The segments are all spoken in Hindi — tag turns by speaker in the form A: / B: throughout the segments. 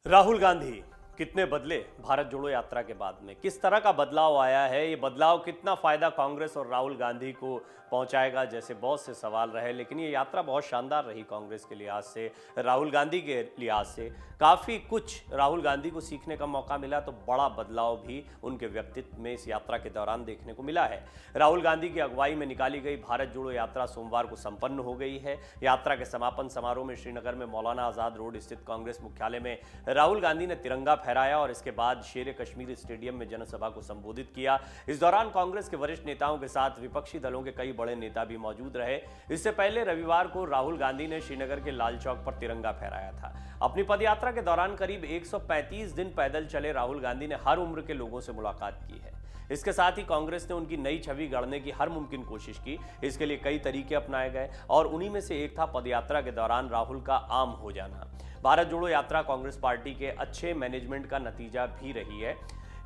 A: राहुल गांधी कितने बदले भारत जोड़ो यात्रा के बाद में, किस तरह का बदलाव आया है, ये बदलाव कितना फायदा कांग्रेस और राहुल गांधी को पहुंचाएगा, जैसे बहुत से सवाल रहे। लेकिन ये यात्रा बहुत शानदार रही कांग्रेस के लिहाज से, राहुल गांधी के लिहाज से काफ़ी कुछ राहुल गांधी को सीखने का मौका मिला, तो बड़ा बदलाव भी उनके व्यक्तित्व में इस यात्रा के दौरान देखने को मिला है। राहुल गांधी की अगुवाई में निकाली गई भारत जोड़ो यात्रा सोमवार को संपन्न हो गई है। यात्रा के समापन समारोह में श्रीनगर में मौलाना आजाद रोड स्थित कांग्रेस मुख्यालय में राहुल गांधी ने तिरंगा फहराया और इसके बाद शेर कश्मीर स्टेडियम में जनसभा को संबोधित किया। इस दौरान कांग्रेस के वरिष्ठ नेताओं के साथ विपक्षी दलों के कई बड़े नेता भी मौजूद रहे। इससे पहले रविवार को राहुल गांधी ने श्रीनगर के लाल चौक पर तिरंगा फहराया था। अपनी पदयात्रा के दौरान करीब 135 दिन पैदल चले राहुल गांधी ने हर उम्र के लोगों से मुलाकात की है। इसके साथ ही कांग्रेस ने उनकी नई छवि गढ़ने की हर मुमकिन कोशिश की। इसके लिए कई तरीके अपनाए गए और उन्हीं में से एक था पदयात्रा के दौरान राहुल का आम हो जाना। भारत जोड़ो यात्रा कांग्रेस पार्टी के अच्छे मैनेजमेंट का नतीजा भी रही है।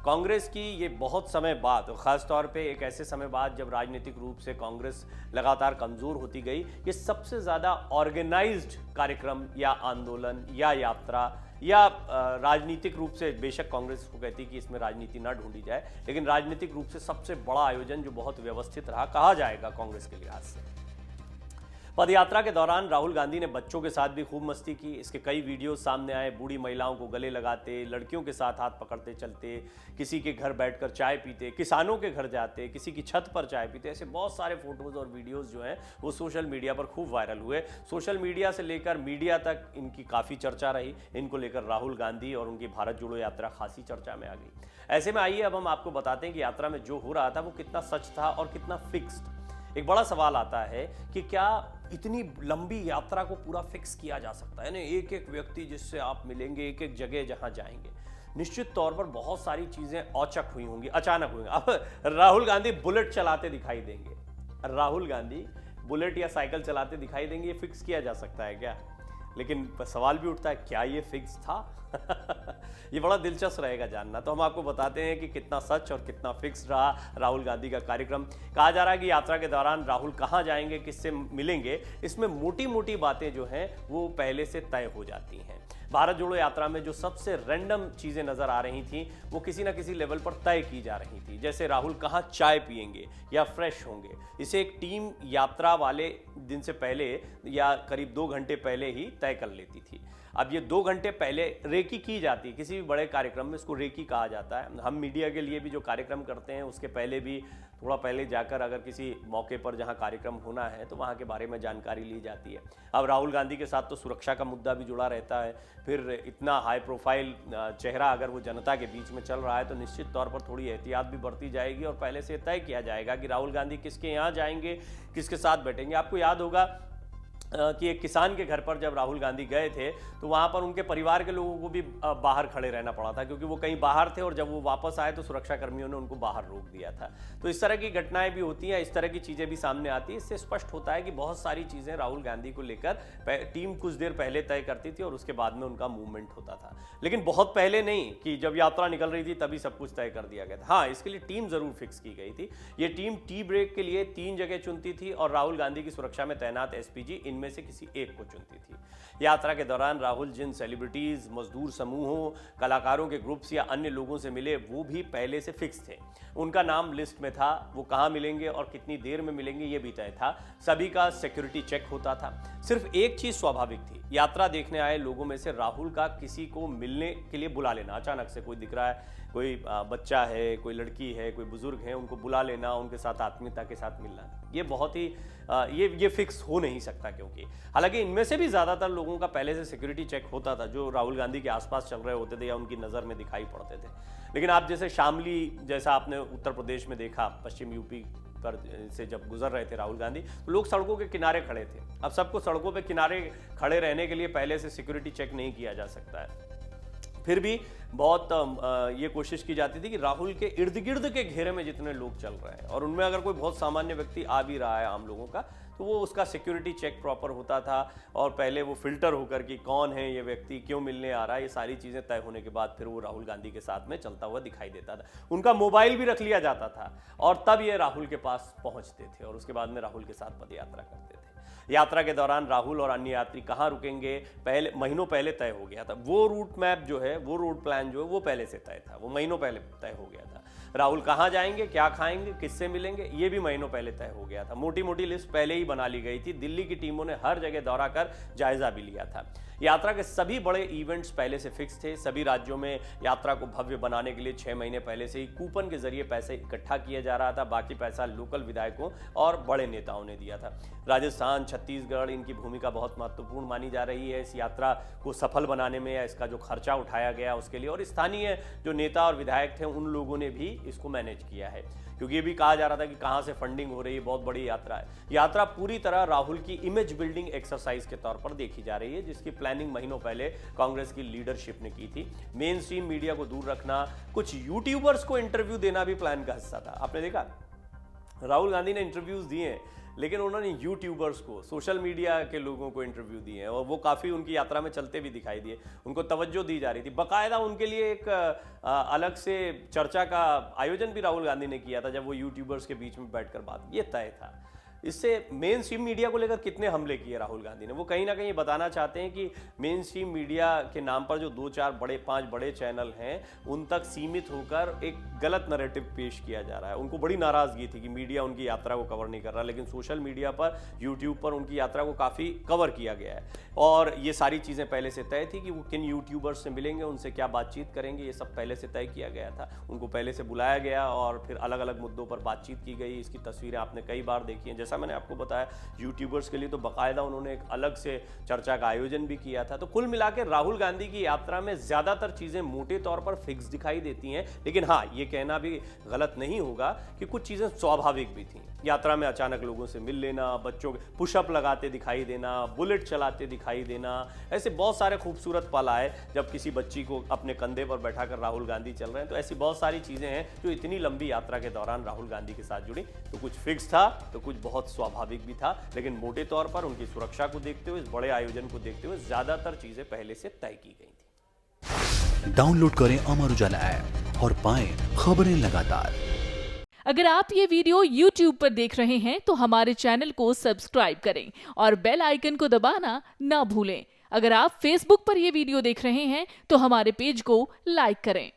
A: कांग्रेस की ये बहुत समय बाद, खास तौर पे एक ऐसे समय बाद जब राजनीतिक रूप से कांग्रेस लगातार कमजोर होती गई, ये सबसे ज़्यादा ऑर्गेनाइज्ड कार्यक्रम या आंदोलन या यात्रा या राजनीतिक रूप से, बेशक कांग्रेस को कहती कि इसमें राजनीति ना ढूंढी जाए, लेकिन राजनीतिक रूप से सबसे बड़ा आयोजन जो बहुत व्यवस्थित रहा कहा जाएगा कांग्रेस के लिहाज से। पदयात्रा के दौरान राहुल गांधी ने बच्चों के साथ भी खूब मस्ती की। इसके कई वीडियो सामने आए। बूढ़ी महिलाओं को गले लगाते, लड़कियों के साथ हाथ पकड़ते चलते, किसी के घर बैठकर चाय पीते, किसानों के घर जाते, किसी की छत पर चाय पीते, ऐसे बहुत सारे फोटोज और वीडियोस जो हैं वो सोशल मीडिया पर खूब वायरल हुए। सोशल मीडिया से लेकर मीडिया तक इनकी काफ़ी चर्चा रही। इनको लेकर राहुल गांधी और उनकी भारत जोड़ो यात्रा खासी चर्चा में आ गई। ऐसे में आइए अब हम आपको बताते हैं कि यात्रा में जो हो रहा था वो कितना सच था और कितना फिक्स्ड। एक बड़ा सवाल आता है कि क्या इतनी लंबी यात्रा को पूरा फिक्स किया जा सकता है ना, एक एक व्यक्ति जिससे आप मिलेंगे, एक एक जगह जहां जाएंगे। निश्चित तौर पर बहुत सारी चीजें औचक हुई होंगी, अचानक हुई होंगी। अब राहुल गांधी बुलेट चलाते दिखाई देंगे, राहुल गांधी बुलेट या साइकिल चलाते दिखाई देंगे, ये फिक्स किया जा सकता है क्या? लेकिन सवाल भी उठता है, क्या ये फिक्स था? ये बड़ा दिलचस्प रहेगा जानना। तो हम आपको बताते हैं कि कितना सच और कितना फिक्स रहा राहुल गांधी का कार्यक्रम। कहा जा रहा है कि यात्रा के दौरान राहुल कहां जाएंगे, किससे मिलेंगे, इसमें मोटी मोटी बातें जो हैं वो पहले से तय हो जाती हैं। भारत जोड़ो यात्रा में जो सबसे रैंडम चीज़ें नज़र आ रही थीं वो किसी ना किसी लेवल पर तय की जा रही थी। जैसे राहुल कहाँ चाय पिएंगे या फ्रेश होंगे, इसे एक टीम यात्रा वाले दिन से पहले या करीब 2 घंटे पहले ही तय कर लेती थी। अब ये 2 घंटे पहले रेकी की जाती है, किसी भी बड़े कार्यक्रम में इसको रेकी कहा जाता है। हम मीडिया के लिए भी जो कार्यक्रम करते हैं उसके पहले भी थोड़ा पहले जाकर अगर किसी मौके पर जहां कार्यक्रम होना है तो वहां के बारे में जानकारी ली जाती है। अब राहुल गांधी के साथ तो सुरक्षा का मुद्दा भी जुड़ा रहता है। फिर इतना हाई प्रोफाइल चेहरा अगर वो जनता के बीच में चल रहा है तो निश्चित तौर पर थोड़ी एहतियात भी बरती जाएगी और पहले से तय किया जाएगा कि राहुल गांधी किसके यहाँ जाएंगे, किसके साथ बैठेंगे। आपको याद होगा कि एक किसान के घर पर जब राहुल गांधी गए थे तो वहाँ पर उनके परिवार के लोगों को भी बाहर खड़े रहना पड़ा था, क्योंकि वो कहीं बाहर थे और जब वो वापस आए तो सुरक्षा कर्मियों ने उनको बाहर रोक दिया था। तो इस तरह की घटनाएं भी होती हैं, इस तरह की चीज़ें भी सामने आती हैं। इससे स्पष्ट होता है कि बहुत सारी चीज़ें राहुल गांधी को लेकर टीम कुछ देर पहले तय करती थी और उसके बाद में उनका मूवमेंट होता था। लेकिन बहुत पहले नहीं कि जब यात्रा निकल रही थी तभी सब कुछ तय कर दिया गया था। हाँ, इसके लिए टीम जरूर फिक्स की गई थी। ये टीम टी ब्रेक के लिए 3 जगह चुनती थी और राहुल गांधी की सुरक्षा में तैनात एसपीजी इनमें से किसी एक को चुनती थी। यात्रा के दौरान राहुल जिन सेलिब्रिटीज, मजदूर समूहों, कलाकारों के ग्रुप्स या अन्य लोगों से मिले वो भी पहले से फिक्स थे। उनका नाम लिस्ट में था, वो कहां मिलेंगे और कितनी देर में मिलेंगे ये भी तय था। सभी का सिक्योरिटी चेक होता था। सिर्फ एक चीज स्वाभाविक थी, यात्रा देखने आए लोगों में से राहुल का किसी को मिलने के लिए बुला लेना। अचानक से कोई दिख रहा है, कोई बच्चा है, कोई लड़की है, कोई बुजुर्ग है, उनको बुला लेना, उनके साथ आत्मीयता के साथ मिलना, ये बहुत ही ये फिक्स हो नहीं सकता। क्योंकि हालांकि इनमें से भी ज़्यादातर लोगों का पहले से सिक्योरिटी चेक होता था जो राहुल गांधी के आसपास चल रहे होते थे या उनकी नज़र में दिखाई पड़ते थे। लेकिन आप जैसे शामली जैसा आपने उत्तर प्रदेश में देखा, पश्चिम यूपी पर से जब गुजर रहे थे राहुल गांधी तो लोग सड़कों के किनारे खड़े थे। अब सबको सड़कों पे किनारे खड़े रहने के लिए पहले से सिक्योरिटी चेक नहीं किया जा सकता है। फिर भी बहुत ये कोशिश की जाती थी कि राहुल के इर्द गिर्द के घेरे में जितने लोग चल रहे हैं और उनमें अगर कोई बहुत सामान्य व्यक्ति आ भी रहा है आम लोगों का, तो वो उसका सिक्योरिटी चेक प्रॉपर होता था और पहले वो फिल्टर होकर कि कौन है ये व्यक्ति, क्यों मिलने आ रहा है, ये सारी चीज़ें तय होने के बाद फिर वो राहुल गांधी के साथ में चलता हुआ दिखाई देता था। उनका मोबाइल भी रख लिया जाता था और तब ये राहुल के पास पहुंचते थे और उसके बाद में राहुल के साथ पद यात्रा करते थे। यात्रा के दौरान राहुल और अन्य यात्री कहाँ रुकेंगे पहले महीनों पहले तय हो गया था। वो रूट मैप जो है, वो रूट प्लान जो है, वो पहले से तय था, वो महीनों पहले तय हो गया था। राहुल कहाँ जाएंगे, क्या खाएंगे, किससे मिलेंगे, ये भी महीनों पहले तय हो गया था। मोटी मोटी लिस्ट पहले ही बना ली गई थी। दिल्ली की टीमों ने हर जगह दौरा कर जायजा भी लिया था। यात्रा के सभी बड़े इवेंट्स पहले से फिक्स थे। सभी राज्यों में यात्रा को भव्य बनाने के लिए 6 महीने पहले से ही कूपन के जरिए पैसे इकट्ठा किया जा रहा था। बाकी पैसा लोकल विधायकों और बड़े नेताओं ने दिया था। राजस्थान, छत्तीसगढ़, इनकी भूमिका बहुत महत्वपूर्ण मानी जा रही है इस यात्रा को सफल बनाने में या इसका जो खर्चा उठाया गया उसके लिए। और स्थानीय जो नेता और विधायक थे उन लोगों ने भी इसको मैनेज किया है, क्योंकि ये भी कहा जा रहा था कि कहाँ से फंडिंग हो रही है, बहुत बड़ी यात्रा है। यात्रा पूरी तरह राहुल की इमेज बिल्डिंग एक्सरसाइज के तौर पर देखी जा रही है, जिसकी प्लानिंग महीनों पहले कांग्रेस की लीडरशिप ने की थी। मेन स्ट्रीम मीडिया को दूर रखना, कुछ यूट्यूबर्स को इंटरव्यू देना भी प्लान का हिस्सा था। आपने देखा राहुल गांधी ने इंटरव्यूज दिए, लेकिन उन्होंने यूट्यूबर्स को, सोशल मीडिया के लोगों को इंटरव्यू दिए और वो काफ़ी उनकी यात्रा में चलते भी दिखाई दिए। उनको तवज्जो दी जा रही थी। बाकायदा उनके लिए एक अलग से चर्चा का आयोजन भी राहुल गांधी ने किया था, जब वो यूट्यूबर्स के बीच में बैठकर बात, ये तय था। इससे मेन स्ट्रीम मीडिया को लेकर कितने हमले किए राहुल गांधी ने, वो कहीं ना कहीं बताना चाहते हैं कि मेन स्ट्रीम मीडिया के नाम पर जो 2-4 बड़े 5 बड़े चैनल हैं उन तक सीमित होकर एक गलत नैरेटिव पेश किया जा रहा है। उनको बड़ी नाराजगी थी कि मीडिया उनकी यात्रा को कवर नहीं कर रहा, लेकिन सोशल मीडिया पर, यूट्यूब पर उनकी यात्रा को काफ़ी कवर किया गया है। और ये सारी चीज़ें पहले से तय थी कि वो किन यूट्यूबर्स से मिलेंगे, उनसे क्या बातचीत करेंगे, ये सब पहले से तय किया गया था। उनको पहले से बुलाया गया और फिर अलग अलग मुद्दों पर बातचीत की गई। इसकी तस्वीरें आपने कई बार देखी हैं। जैसा मैंने आपको बताया, यूट्यूबर्स के लिए तो बाकायदा उन्होंने एक अलग से चर्चा का आयोजन भी किया था। तो कुल मिलाकर राहुल गांधी की यात्रा में ज्यादातर चीजें मोटे तौर पर फिक्स दिखाई देती हैं, लेकिन हाँ, ये कहना भी गलत नहीं होगा कि कुछ चीजें स्वाभाविक भी थी। यात्रा में अचानक लोगों से मिल लेना, बच्चों के पुशअप लगाते दिखाई देना, बुलेट चलाते दिखाई देना, ऐसे बहुत सारे खूबसूरत पल आए जब किसी बच्ची को अपने कंधे पर बैठाकर राहुल गांधी चल रहे हैं। तो ऐसी बहुत सारी चीजें हैं जो इतनी लंबी यात्रा के दौरान राहुल गांधी के साथ जुड़ी। तो कुछ फिक्स था तो कुछ बहुत स्वाभाविक भी था, लेकिन मोटे तौर पर उनकी सुरक्षा को देखते हुए, इस बड़े आयोजन को देखते हुए ज्यादातर चीजें पहले से तय की गई थी।
B: डाउनलोड करें अमर उजाला ऐप और पाएं खबरें लगातार।
C: अगर आप ये वीडियो YouTube पर देख रहे हैं तो हमारे चैनल को सब्सक्राइब करें और बेल आइकन को दबाना ना भूलें। अगर आप Facebook पर ये वीडियो देख रहे हैं तो हमारे पेज को लाइक करें।